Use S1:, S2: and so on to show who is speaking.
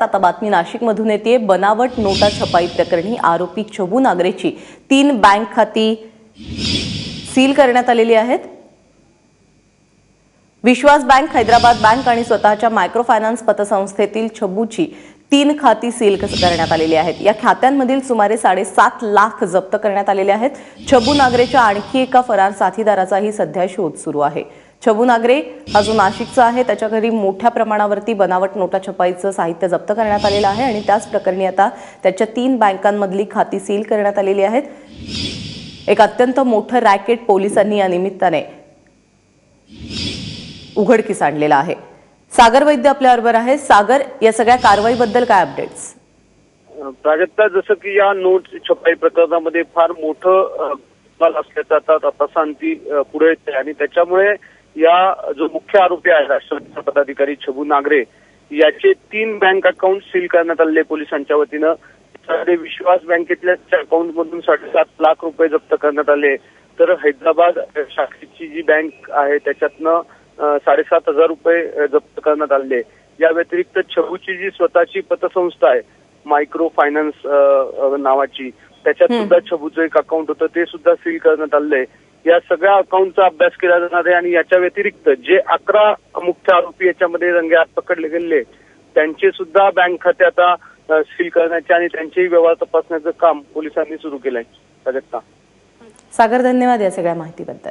S1: आता बातमी नाशिकमधून येते। बनावट नोटा छपाई प्रकरणी आरोपी छबू नागरेची 3 बँक खाती सील करण्यात आलेली आहेत। विश्वास बँक, हैदराबाद बँक आणि स्वतःच्या मायक्रो फायनान्स पतसंस्थेतील छबूची 3 खाती सील करण्यात आलेली आहेत। या खात्यांमधील सुमारे 7.5 लाख जप्त करण्यात आलेले आहेत। छबू नागरेच्या आणखी एका फरार साथीदाराचाही सध्या शोध सुरू आहे। छबू नागरे हा जो नाशिकचा आहे, त्याच्या घरी मोठ्या प्रमाणावरती बनावट नोटा छपाईचं साहित्य जप्त करण्यात आलेलं आहे आणि त्याच प्रकरणी आता त्याच्या 3 बँकांमधली खाती सील करण्यात आलेली आहेत। एक अत्यंत मोठं रॅकेट पोलिसांनी या निमित्ताने उघडकीस आणलेला आहे। सागर वैद्य आपल्याबरोबर आहे। सागर, या सगळ्या कारवाईबद्दल काय अपडेट्स?
S2: प्राजक्ता, जसं की या नोट छपाई प्रकरणामध्ये फार मोठं असल्याचा आता तपासांती पुढे येते आणि त्याच्यामुळे या जो मुख्य आरोपी आहे राष्ट्रवादीचा पदाधिकारी छबू नागरे याचे 3 बँक अकाउंट सील करण्यात आले पोलिसांच्या वतीनं। त्यामध्ये विश्वास बँकेतल्या अकाउंट मधून 7.5 लाख रुपये जप्त करण्यात आले, तर हैदराबाद शाखेची जी बँक आहे त्याच्यातनं 7,500 रुपये जप्त करण्यात आले। या व्यतिरिक्त छबूची जी स्वतःची पतसंस्था आहे मायक्रो फायनान्स नावाची, त्याच्यात सुद्धा छबूचं एक अकाउंट होतं, ते सुद्धा सील करण्यात आलंय। या सगळ्या अकाउंटचा अभ्यास केला जाणार आहे आणि याच्या व्यतिरिक्त जे 11 मुख्य आरोपी याच्यामध्ये रंगेहात पकडले गेले त्यांचे सुद्धा बँक खाते आता सील करण्याचे आणि त्यांचेही व्यवहार तपासण्याचं काम पोलिसांनी सुरू केलंय। प्राजक्ता,
S1: सागर, धन्यवाद या सगळ्या माहितीबद्दल।